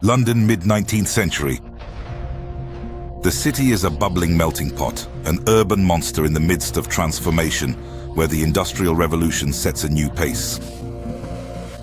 London, mid-19th century. The city is a bubbling melting pot, an urban monster in the midst of transformation, where the Industrial Revolution sets a new pace.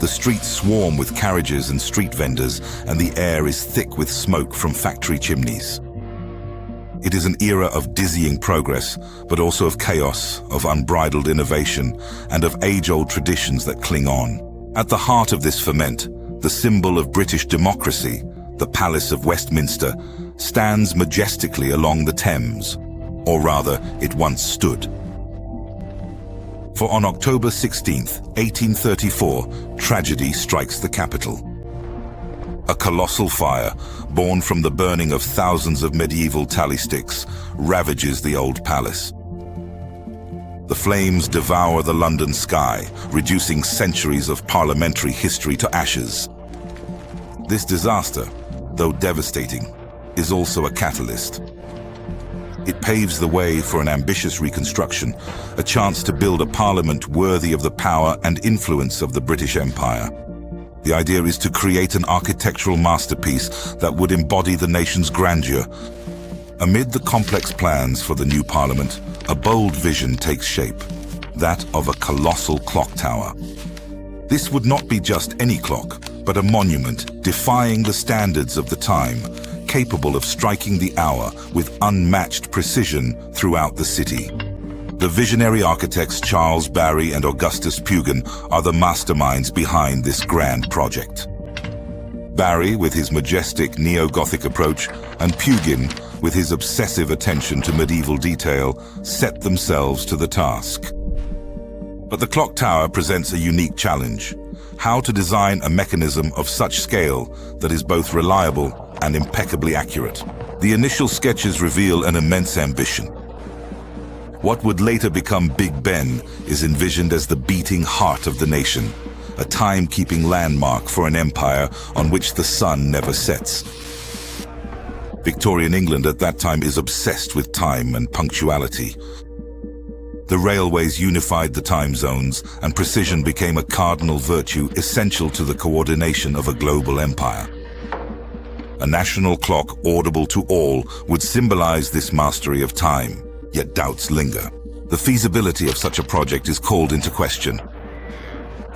The streets swarm with carriages and street vendors, and the air is thick with smoke from factory chimneys. It is an era of dizzying progress, but also of chaos, of unbridled innovation, and of age-old traditions that cling on. At the heart of this ferment, the symbol of British democracy, the Palace of Westminster, stands majestically along the Thames, or rather, it once stood. For on October 16, 1834, tragedy strikes the capital. A colossal fire, born from the burning of thousands of medieval tally sticks, ravages the old palace. The flames devour the London sky, reducing centuries of parliamentary history to ashes. This disaster, though devastating, is also a catalyst. It paves the way for an ambitious reconstruction, a chance to build a parliament worthy of the power and influence of the British Empire. The idea is to create an architectural masterpiece that would embody the nation's grandeur. Amid the complex plans for the new parliament, a bold vision takes shape, that of a colossal clock tower. This would not be just any clock, but a monument defying the standards of the time, capable of striking the hour with unmatched precision throughout the city. The visionary architects Charles Barry and Augustus Pugin are the masterminds behind this grand project. Barry, with his majestic neo-Gothic approach, and Pugin, with his obsessive attention to medieval detail, set themselves to the task. But the clock tower presents a unique challenge: how to design a mechanism of such scale that is both reliable and impeccably accurate. The initial sketches reveal an immense ambition. What would later become Big Ben is envisioned as the beating heart of the nation, a time-keeping landmark for an empire on which the sun never sets. Victorian England at that time is obsessed with time and punctuality. The railways unified the time zones, and precision became a cardinal virtue essential to the coordination of a global empire. A national clock audible to all would symbolize this mastery of time. Yet doubts linger. The feasibility of such a project is called into question.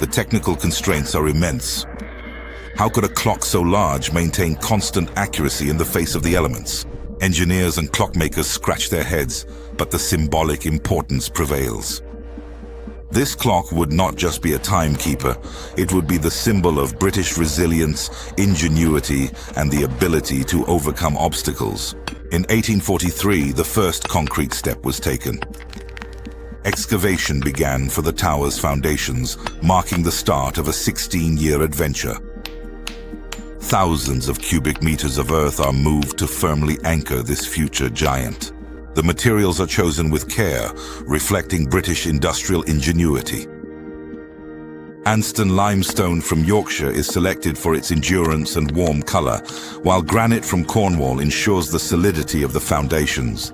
The technical constraints are immense. How could a clock so large maintain constant accuracy in the face of the elements? Engineers and clockmakers scratch their heads, but the symbolic importance prevails. This clock would not just be a timekeeper, it would be the symbol of British resilience, ingenuity, and the ability to overcome obstacles. In 1843, the first concrete step was taken. Excavation began for the tower's foundations, marking the start of a 16-year adventure. Thousands of cubic meters of earth are moved to firmly anchor this future giant. The materials are chosen with care, reflecting British industrial ingenuity. Anston limestone from Yorkshire is selected for its endurance and warm color, while granite from Cornwall ensures the solidity of the foundations.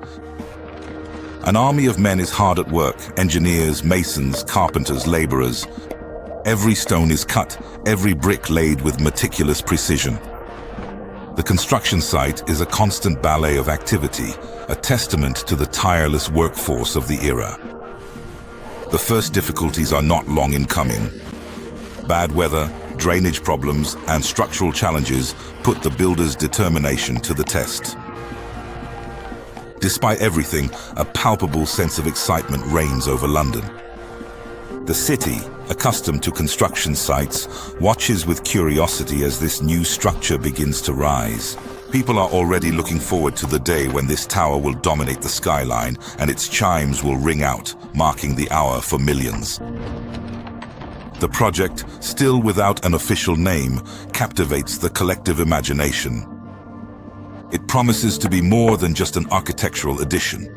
An army of men is hard at work: engineers, masons, carpenters, laborers. Every stone is cut, every brick laid with meticulous precision. The construction site is a constant ballet of activity, a testament to the tireless workforce of the era. The first difficulties are not long in coming. Bad weather, drainage problems, and structural challenges put the builders' determination to the test. Despite everything, a palpable sense of excitement reigns over London. The city, accustomed to construction sites, watches with curiosity as this new structure begins to rise. People are already looking forward to the day when this tower will dominate the skyline and its chimes will ring out, marking the hour for millions. The project, still without an official name, captivates the collective imagination. It promises to be more than just an architectural addition.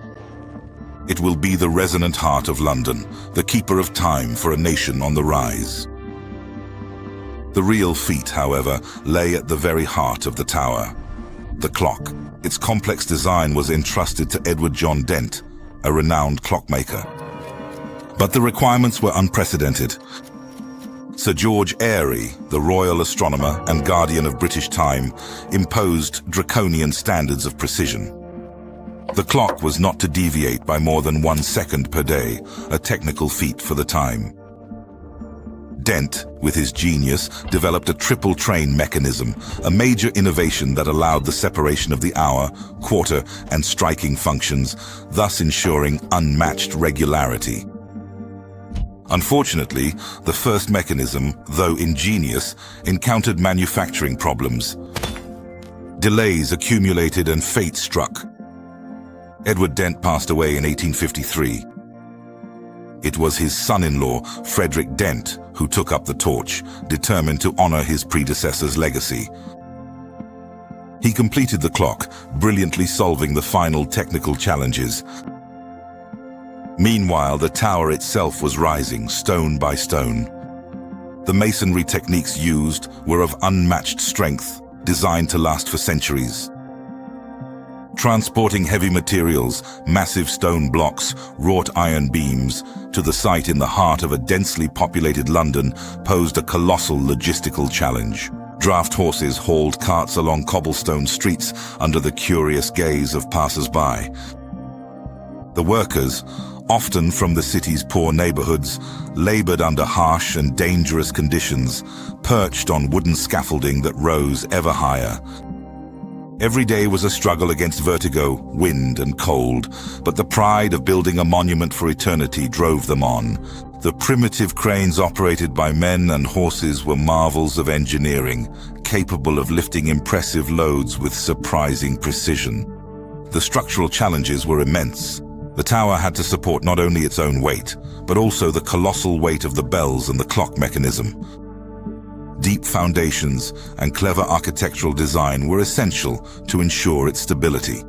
It will be the resonant heart of London, the keeper of time for a nation on the rise. The real feat, however, lay at the very heart of the tower. The clock. Its complex design was entrusted to Edward John Dent, a renowned clockmaker. But the requirements were unprecedented. Sir George Airy, the royal astronomer and guardian of British time, imposed draconian standards of precision. The clock was not to deviate by more than 1 second per day, a technical feat for the time. Dent, with his genius, developed a triple train mechanism, a major innovation that allowed the separation of the hour, quarter, and striking functions, thus ensuring unmatched regularity. Unfortunately, the first mechanism, though ingenious, encountered manufacturing problems. Delays accumulated and fate struck. Edward Dent passed away in 1853. It was his son-in-law, Frederick Dent, who took up the torch, determined to honor his predecessor's legacy. He completed the clock, brilliantly solving the final technical challenges. Meanwhile, the tower itself was rising, stone by stone. The masonry techniques used were of unmatched strength, designed to last for centuries. Transporting heavy materials, massive stone blocks, wrought iron beams, to the site in the heart of a densely populated London posed a colossal logistical challenge. Draft horses hauled carts along cobblestone streets under the curious gaze of passers-by. The workers, often from the city's poor neighborhoods, labored under harsh and dangerous conditions, perched on wooden scaffolding that rose ever higher. Every day was a struggle against vertigo, wind, and cold, but the pride of building a monument for eternity drove them on. The primitive cranes operated by men and horses were marvels of engineering, capable of lifting impressive loads with surprising precision. The structural challenges were immense. The tower had to support not only its own weight, but also the colossal weight of the bells and the clock mechanism. Deep foundations and clever architectural design were essential to ensure its stability.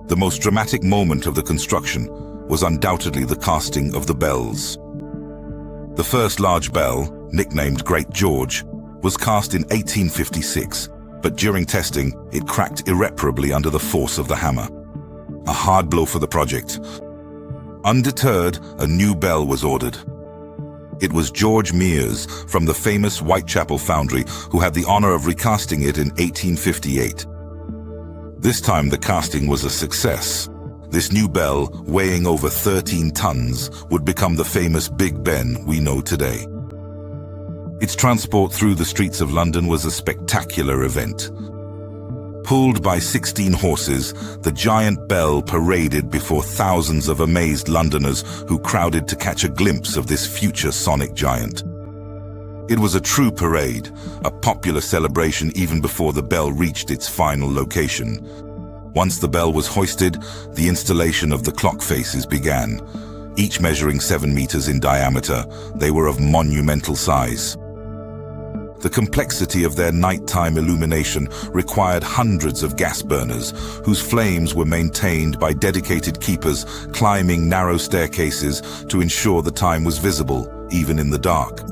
The most dramatic moment of the construction was undoubtedly the casting of the bells. The first large bell, nicknamed Great George, was cast in 1856, but during testing, it cracked irreparably under the force of the hammer. A hard blow for the project. Undeterred, a new bell was ordered. It was George Mears from the famous Whitechapel foundry who had the honor of recasting it in 1858. This time the casting was a success. This new bell, weighing over 13 tons, would become the famous Big Ben we know today. Its transport through the streets of London was a spectacular event. Pulled by 16 horses, the giant bell paraded before thousands of amazed Londoners who crowded to catch a glimpse of this future sonic giant. It was a true parade, a popular celebration even before the bell reached its final location. Once the bell was hoisted, the installation of the clock faces began. Each measuring 7 meters in diameter, they were of monumental size. The complexity of their nighttime illumination required hundreds of gas burners, whose flames were maintained by dedicated keepers climbing narrow staircases to ensure the time was visible, even in the dark.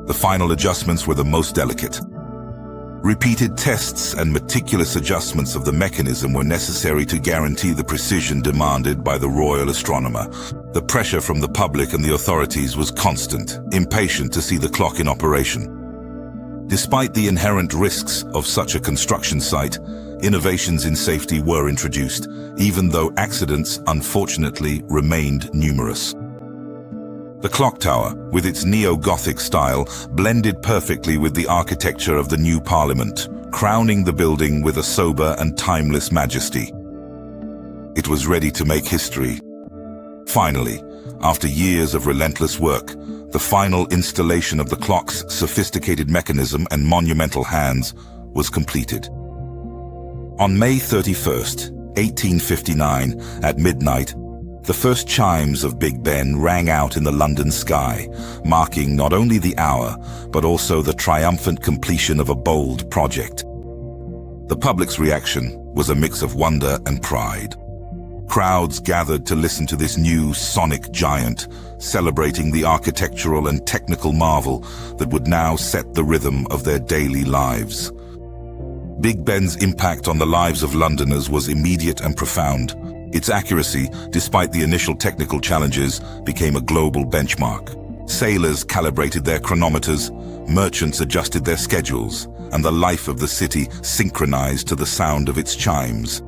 The final adjustments were the most delicate. Repeated tests and meticulous adjustments of the mechanism were necessary to guarantee the precision demanded by the royal astronomer. The pressure from the public and the authorities was constant, impatient to see the clock in operation. Despite the inherent risks of such a construction site, innovations in safety were introduced, even though accidents, unfortunately, remained numerous. The clock tower, with its neo-Gothic style, blended perfectly with the architecture of the new Parliament, crowning the building with a sober and timeless majesty. It was ready to make history. Finally, after years of relentless work, the final installation of the clock's sophisticated mechanism and monumental hands was completed. On May 31st, 1859, at midnight, the first chimes of Big Ben rang out in the London sky, marking not only the hour, but also the triumphant completion of a bold project. The public's reaction was a mix of wonder and pride. Crowds gathered to listen to this new sonic giant, celebrating the architectural and technical marvel that would now set the rhythm of their daily lives. Big Ben's impact on the lives of Londoners was immediate and profound. Its accuracy, despite the initial technical challenges, became a global benchmark. Sailors calibrated their chronometers, merchants adjusted their schedules, and the life of the city synchronized to the sound of its chimes.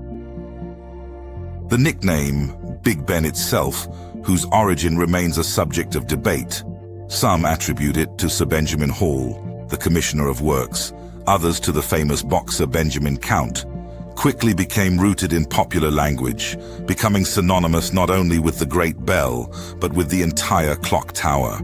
The nickname Big Ben itself, whose origin remains a subject of debate. Some attribute it to Sir Benjamin Hall, the Commissioner of Works, others to the famous boxer Benjamin Count, quickly became rooted in popular language, becoming synonymous not only with the Great Bell, but with the entire clock tower.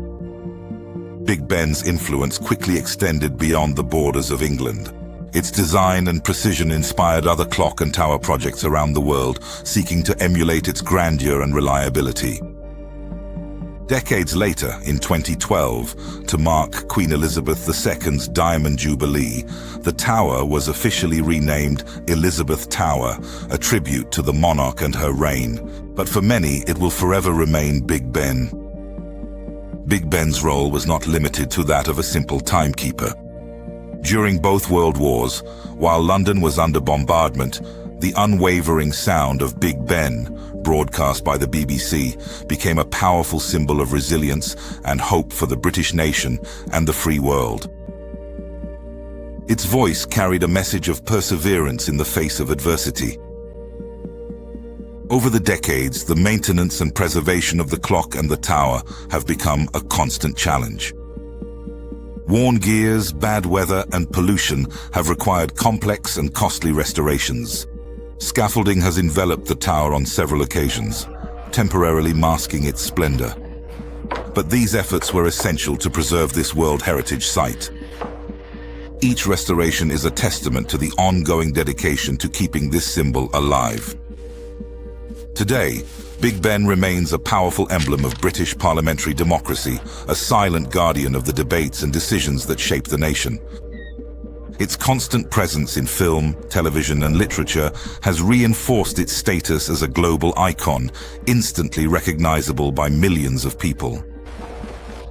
Big Ben's influence quickly extended beyond the borders of England. Its design and precision inspired other clock and tower projects around the world, seeking to emulate its grandeur and reliability. Decades later, in 2012, to mark Queen Elizabeth II's Diamond Jubilee, the tower was officially renamed Elizabeth Tower, a tribute to the monarch and her reign. But for many, it will forever remain Big Ben. Big Ben's role was not limited to that of a simple timekeeper. During both World Wars, while London was under bombardment, the unwavering sound of Big Ben, broadcast by the BBC, became a powerful symbol of resilience and hope for the British nation and the free world. Its voice carried a message of perseverance in the face of adversity. Over the decades, the maintenance and preservation of the clock and the tower have become a constant challenge. Worn gears, bad weather, and pollution have required complex and costly restorations. Scaffolding has enveloped the tower on several occasions, temporarily masking its splendor. But these efforts were essential to preserve this World Heritage Site. Each restoration is a testament to the ongoing dedication to keeping this symbol alive. Today, Big Ben remains a powerful emblem of British parliamentary democracy, a silent guardian of the debates and decisions that shape the nation. Its constant presence in film, television, and literature has reinforced its status as a global icon, instantly recognizable by millions of people.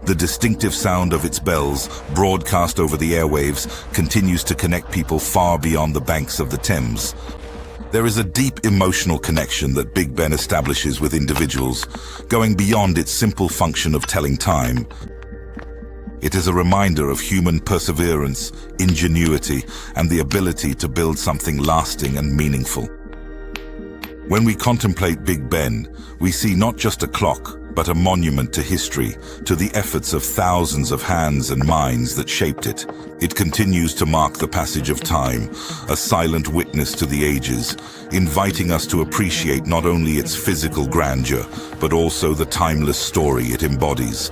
The distinctive sound of its bells, broadcast over the airwaves, continues to connect people far beyond the banks of the Thames. There is a deep emotional connection that Big Ben establishes with individuals, going beyond its simple function of telling time. It is a reminder of human perseverance, ingenuity, and the ability to build something lasting and meaningful. When we contemplate Big Ben, we see not just a clock, but a monument to history, to the efforts of thousands of hands and minds that shaped it. It continues to mark the passage of time, a silent witness to the ages, inviting us to appreciate not only its physical grandeur, but also the timeless story it embodies.